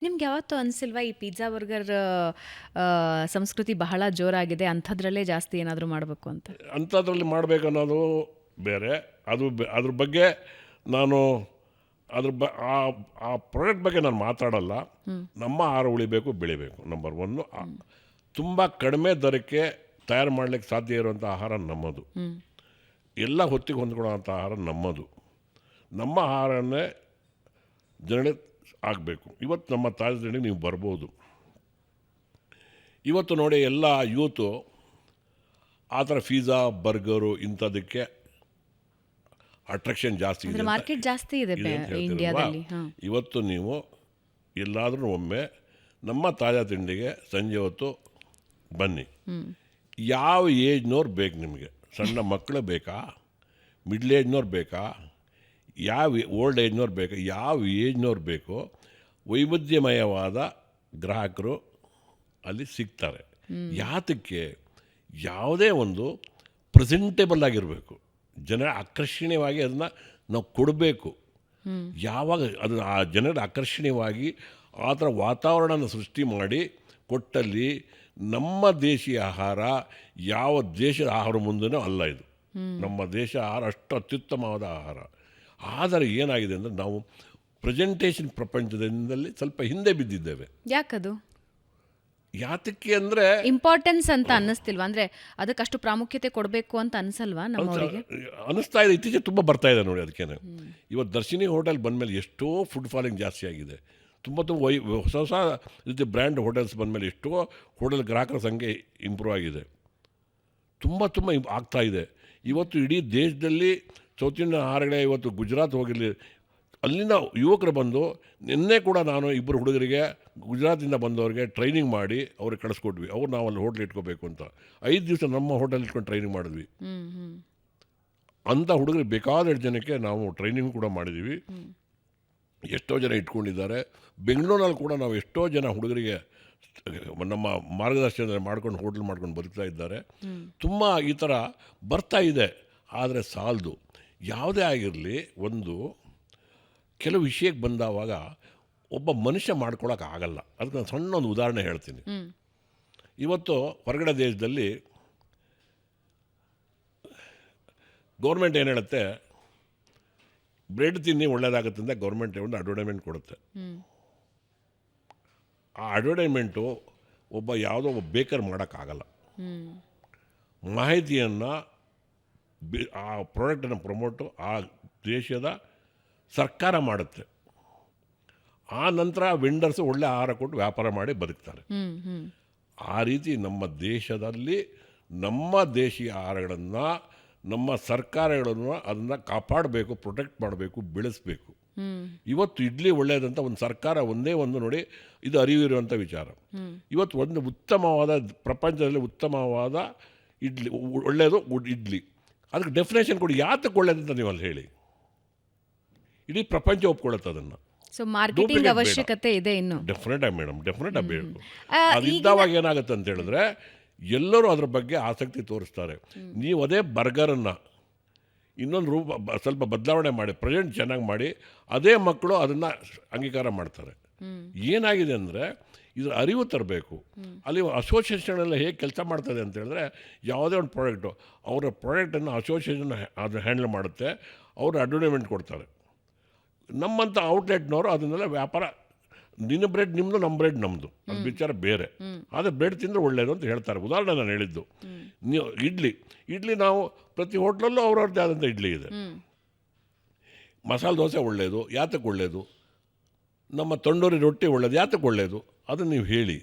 ನಿಮ್ಗೆ ಯಾವತ್ತೂ ಅನಿಸಿಲ್ವಾ ಈ ಪಿಜ್ಜಾ ಬರ್ಗರ್ ಸಂಸ್ಕೃತಿ ಬಹಳ ಜೋರಾಗಿದೆ, ಅಂಥದ್ರಲ್ಲೇ ಜಾಸ್ತಿ ಏನಾದರೂ ಮಾಡಬೇಕು ಅಂತ? ಅಂಥದ್ರಲ್ಲಿ ಮಾಡಬೇಕನ್ನೋದು ಬೇರೆ. ಅದ್ರ ಬಗ್ಗೆ ನಾನು ಆ ಪ್ರಾಡಕ್ಟ್ ಬಗ್ಗೆ ನಾನು ಮಾತಾಡಲ್ಲ. ನಮ್ಮ ಆಹಾರ ಉಳಿಬೇಕು, ಬೆಳಿಬೇಕು. ನಂಬರ್ ಒನ್ನು, ತುಂಬ ಕಡಿಮೆ ದರಕ್ಕೆ ತಯಾರು ಮಾಡಲಿಕ್ಕೆ ಸಾಧ್ಯ ಇರುವಂಥ ಆಹಾರ ನಮ್ಮದು. ಎಲ್ಲ ಹೊತ್ತಿಗೆ ಹೊಂದ್ಕೊಳ್ಳೋಂಥ ಆಹಾರ ನಮ್ಮದು. ನಮ್ಮ ಆಹಾರನೇ ಜನರಿಗೆ ಆಗಬೇಕು. ಇವತ್ತು ನಮ್ಮ ತಾಜ್ ನೀವು ಬರ್ಬೋದು. ಇವತ್ತು ನೋಡಿ, ಎಲ್ಲ ಯೂತು ಆ ಥರ ಪಿಜ್ಜಾ ಬರ್ಗರು ಇಂಥದಕ್ಕೆ ಅಟ್ರಾಕ್ಷನ್ ಜಾಸ್ತಿ ಇದೆ, ಮಾರ್ಕೆಟ್ ಜಾಸ್ತಿ ಇದೆ ಇಂಡಿಯಾದಲ್ಲಿ. ಇವತ್ತು ನೀವು ಎಲ್ಲಾದರೂ ಒಮ್ಮೆ ನಮ್ಮ ತಾಜಾ ತಿಂಡಿಗೆ ಸಂಜೆ ಹೊತ್ತು ಬನ್ನಿ. ಯಾವ ಏಜ್ನವ್ರು ಬೇಕು ನಿಮಗೆ? ಸಣ್ಣ ಮಕ್ಕಳು ಬೇಕಾ, ಮಿಡ್ಲ್ ಏಜ್ನವ್ರು ಬೇಕಾ, ಯಾವ ಓಲ್ಡ್ ಏಜ್ನವ್ರು ಬೇಕಾ, ಯಾವ ಏಜ್ನವ್ರು ಬೇಕೋ ವೈವಿಧ್ಯಮಯವಾದ ಗ್ರಾಹಕರು ಅಲ್ಲಿ ಸಿಗ್ತಾರೆ. ಯಾತಕ್ಕೆ? ಯಾವುದೇ ಒಂದು ಪ್ರೆಸೆಂಟೇಬಲ್ ಆಗಿರಬೇಕು, ಜನರ ಆಕರ್ಷಣೀಯವಾಗಿ ಅದನ್ನು ನಾವು ಕೊಡಬೇಕು. ಯಾವಾಗ ಅದು ಆ ಜನರ ಆಕರ್ಷಣೀಯವಾಗಿ ಆ ಥರ ವಾತಾವರಣನ ಸೃಷ್ಟಿ ಮಾಡಿ ಕೊಟ್ಟಲ್ಲಿ ನಮ್ಮ ದೇಶೀಯ ಆಹಾರ ಯಾವ ದೇಶದ ಆಹಾರ ಮುಂದೆನೂ ಅಲ್ಲ. ಇದು ನಮ್ಮ ದೇಶ ಆಹಾರ ಅಷ್ಟು ಅತ್ಯುತ್ತಮವಾದ ಆಹಾರ. ಆದರೆ ಏನಾಗಿದೆ ಅಂದರೆ ನಾವು ಪ್ರೆಸೆಂಟೇಷನ್ ಪ್ರಪಂಚದಿಂದಲೇ ಸ್ವಲ್ಪ ಹಿಂದೆ ಬಿದ್ದಿದ್ದೇವೆ. ಯಾಕದು? ಯಾತಕ್ಕೆ ಅಂದರೆ ಇಂಪಾರ್ಟೆನ್ಸ್ ಅಂತ ಅನ್ನಿಸ್ತಿಲ್ವಾ? ಅಂದರೆ ಅದಕ್ಕಷ್ಟು ಪ್ರಾಮುಖ್ಯತೆ ಕೊಡಬೇಕು ಅಂತ ಅನಿಸಲ್ವಾ ನಮ್ಮವರಿಗೆ? ಅನ್ನಿಸ್ತಾ ಇದೆ. ಇತ್ತೀಚೆಗೆ ತುಂಬ ಬರ್ತಾ ಇದೆ ನೋಡಿ. ಅದಕ್ಕೇನೆ ಇವತ್ತು ದರ್ಶಿನಿ ಹೋಟೆಲ್ ಬಂದಮೇಲೆ ಎಷ್ಟೋ ಫುಡ್ ಫಾಲಿಂಗ್ ಜಾಸ್ತಿ ಆಗಿದೆ. ತುಂಬ ಹೊಸ ಹೊಸ ರೀತಿ ಬ್ರ್ಯಾಂಡ್ ಹೋಟೆಲ್ಸ್ ಬಂದಮೇಲೆ ಎಷ್ಟೋ ಹೋಟೆಲ್ ಗ್ರಾಹಕರ ಸಂಖ್ಯೆ ಇಂಪ್ರೂವ್ ಆಗಿದೆ. ತುಂಬ ಆಗ್ತಾ ಇದೆ. ಇವತ್ತು ಇಡೀ ದೇಶದಲ್ಲಿ ಸೌತ್ ಇಂಡಿಯನ್ ಆಹಾರಗಳೇ ಇವತ್ತು ಗುಜರಾತ್ ಹೋಗಿರಲಿ, ಅಲ್ಲಿಂದ ಯುವಕರು ಬಂದು, ನಿನ್ನೆ ಕೂಡ ನಾನು ಇಬ್ಬರು ಹುಡುಗರಿಗೆ ಗುಜರಾತಿಂದ ಬಂದವ್ರಿಗೆ ಟ್ರೈನಿಂಗ್ ಮಾಡಿ ಅವ್ರಿಗೆ ಕಳಿಸ್ಕೊಟ್ವಿ. ಅವ್ರು ನಾವು ಅಲ್ಲಿ ಹೋಟ್ಲ್ ಇಟ್ಕೋಬೇಕು ಅಂತ 5 ದಿವಸ ನಮ್ಮ ಹೋಟೆಲ್ ಇಟ್ಕೊಂಡು ಟ್ರೈನಿಂಗ್ ಮಾಡಿದ್ವಿ. ಅಂಥ ಹುಡುಗರಿಗೆ ಬೇಕಾದಷ್ಟು ಜನಕ್ಕೆ ನಾವು ಟ್ರೈನಿಂಗ್ ಕೂಡ ಮಾಡಿದ್ದೀವಿ. ಎಷ್ಟೋ ಜನ ಇಟ್ಕೊಂಡಿದ್ದಾರೆ. ಬೆಂಗಳೂರಲ್ಲಿ ಕೂಡ ನಾವು ಎಷ್ಟೋ ಜನ ಹುಡುಗರಿಗೆ ನಮ್ಮ ಮಾರ್ಗದರ್ಶನ ಮಾಡ್ಕೊಂಡು ಹೋಟ್ಲ್ ಮಾಡ್ಕೊಂಡು ಬದುಕ್ತಾ ಇದ್ದಾರೆ. ತುಂಬ ಈ ಥರ ಬರ್ತಾ ಇದೆ. ಆದರೆ ಸಾಲದು. ಯಾವುದೇ ಆಗಿರಲಿ, ಒಂದು ಕೆಲವು ವಿಷಯಕ್ಕೆ ಬಂದಾವಾಗ ಒಬ್ಬ ಮನುಷ್ಯ ಮಾಡ್ಕೊಳಕ್ಕೆ ಆಗಲ್ಲ. ಅದಕ್ಕೆ ನಾನು ಸಣ್ಣ ಒಂದು ಉದಾಹರಣೆ ಹೇಳ್ತೀನಿ. ಇವತ್ತು ಹೊರಗಡೆ ದೇಶದಲ್ಲಿ ಗೌರ್ಮೆಂಟ್ ಏನು ಹೇಳುತ್ತೆ, ಬ್ರೆಡ್ ತಿನ್ನಿ ಒಳ್ಳೆಯದಾಗುತ್ತೆ ಅಂತ ಗೌರ್ಮೆಂಟ್ ಒಂದು ಅಡ್ವರ್ಟೈಸ್ಮೆಂಟ್ ಕೊಡುತ್ತೆ. ಆ ಅಡ್ವರ್ಟೈಸ್ಮೆಂಟು ಯಾವುದೋ ಒಬ್ಬ ಬೇಕರ್ ಮಾಡೋಕ್ಕಾಗಲ್ಲ. ಮಾಹಿತಿಯನ್ನು ಆ ಪ್ರಾಡಕ್ಟನ್ನು ಪ್ರಮೋಟು ಆ ದೇಶದ ಸರ್ಕಾರ ಮಾಡುತ್ತೆ. ಆ ನಂತರ ವೆಂಡರ್ಸು ಒಳ್ಳೆ ಆಹಾರ ಕೊಟ್ಟು ವ್ಯಾಪಾರ ಮಾಡಿ ಬದುಕ್ತಾರೆ. ಆ ರೀತಿ ನಮ್ಮ ದೇಶದಲ್ಲಿ ನಮ್ಮ ದೇಶೀಯ ಆಹಾರಗಳನ್ನು ನಮ್ಮ ಸರ್ಕಾರಗಳನ್ನು ಅದನ್ನು ಕಾಪಾಡಬೇಕು, ಪ್ರೊಟೆಕ್ಟ್ ಮಾಡಬೇಕು, ಬೆಳೆಸಬೇಕು. ಇವತ್ತು ಇಡ್ಲಿ ಒಳ್ಳೆಯದಂತ ಒಂದು ಸರ್ಕಾರ ಒಂದೇ ಒಂದು ನೋಡಿ, ಇದು ಅರಿವಿರುವಂಥ ವಿಚಾರ. ಇವತ್ತು ಒಂದು ಉತ್ತಮವಾದ, ಪ್ರಪಂಚದಲ್ಲಿ ಉತ್ತಮವಾದ ಇಡ್ಲಿ ಒಳ್ಳೆಯದು ಇಡ್ಲಿ, ಅದಕ್ಕೆ ಡೆಫಿನೇಷನ್ ಕೊಡಿ. ಯಾತಕ್ಕೆ ಒಳ್ಳೆಯದಂತ ನೀವು ಅಲ್ಲಿ ಹೇಳಿ. ಇಡೀ ಪ್ರಪಂಚ ಒಪ್ಕೊಳ್ಳುತ್ತೆ ಅದನ್ನು. ಸೊ ಮಾರ್ಕೆಟಿಂಗ್ ಅವಶ್ಯಕತೆ ಇದೆ ಇನ್ನು. ಡೆಫಿನೆಟ್ ಆಗಿ ಮೇಡಮ್, ಡೆಫಿನೆಟ್ ಆಗಿ ಬೇಕು. ಅದಿದ್ದಾಗ ಏನಾಗುತ್ತೆ ಅಂತ ಹೇಳಿದ್ರೆ ಎಲ್ಲರೂ ಅದ್ರ ಬಗ್ಗೆ ಆಸಕ್ತಿ ತೋರಿಸ್ತಾರೆ. ನೀವು ಅದೇ ಬರ್ಗರನ್ನು ಇನ್ನೊಂದು ಸ್ವಲ್ಪ ಬದಲಾವಣೆ ಮಾಡಿ, ಪ್ರೆಸೆಂಟ್ ಚೆನ್ನಾಗಿ ಮಾಡಿ, ಅದೇ ಮಕ್ಕಳು ಅದನ್ನು ಅಂಗೀಕಾರ ಮಾಡ್ತಾರೆ. ಏನಾಗಿದೆ ಅಂದರೆ ಇದ್ರ ಅರಿವು ತರಬೇಕು. ಅಲ್ಲಿ ಅಸೋಸಿಯೇಷನೆಲ್ಲ ಹೇಗೆ ಕೆಲಸ ಮಾಡ್ತದೆ ಅಂತ ಹೇಳಿದ್ರೆ, ಯಾವುದೇ ಒಂದು ಪ್ರಾಡಕ್ಟು ಅವರ ಪ್ರಾಡಕ್ಟನ್ನು ಅಸೋಸಿಯೇಷನ್ ಅದು ಹ್ಯಾಂಡಲ್ ಮಾಡುತ್ತೆ. ಅವರು ಅಡ್ವರ್ಟೈಸ್ಮೆಂಟ್ ಕೊಡ್ತಾರೆ. ನಮ್ಮಂಥ ಔಟ್ಲೆಟ್ನವರು ಅದನ್ನೆಲ್ಲ ವ್ಯಾಪಾರ, ನಿನ್ನ ಬ್ರೆಡ್ ನಿಮ್ಮದು, ನಮ್ಮ ಬ್ರೆಡ್ ನಮ್ಮದು, ಅದು ವಿಚಾರ ಬೇರೆ. ಆದರೆ ಬ್ರೆಡ್ ತಿಂದರೆ ಒಳ್ಳೆಯದು ಅಂತ ಹೇಳ್ತಾರೆ. ಉದಾಹರಣೆ ನಾನು ಹೇಳಿದ್ದು, ನೀವು ಇಡ್ಲಿ ನಾವು ಪ್ರತಿ ಹೋಟ್ಲಲ್ಲೂ ಅವ್ರವ್ರದ್ದೇ ಆದಂಥ ಇಡ್ಲಿ ಇದೆ. ಮಸಾಲೆ ದೋಸೆ ಒಳ್ಳೆಯದು, ಯಾತಕ್ಕೆ ಒಳ್ಳೆಯದು? ನಮ್ಮ ತಂಡೂರಿ ರೊಟ್ಟಿ ಒಳ್ಳೆಯದು, ಯಾತಕ್ಕೆ ಒಳ್ಳೆಯದು? ಅದನ್ನು ನೀವು ಹೇಳಿ.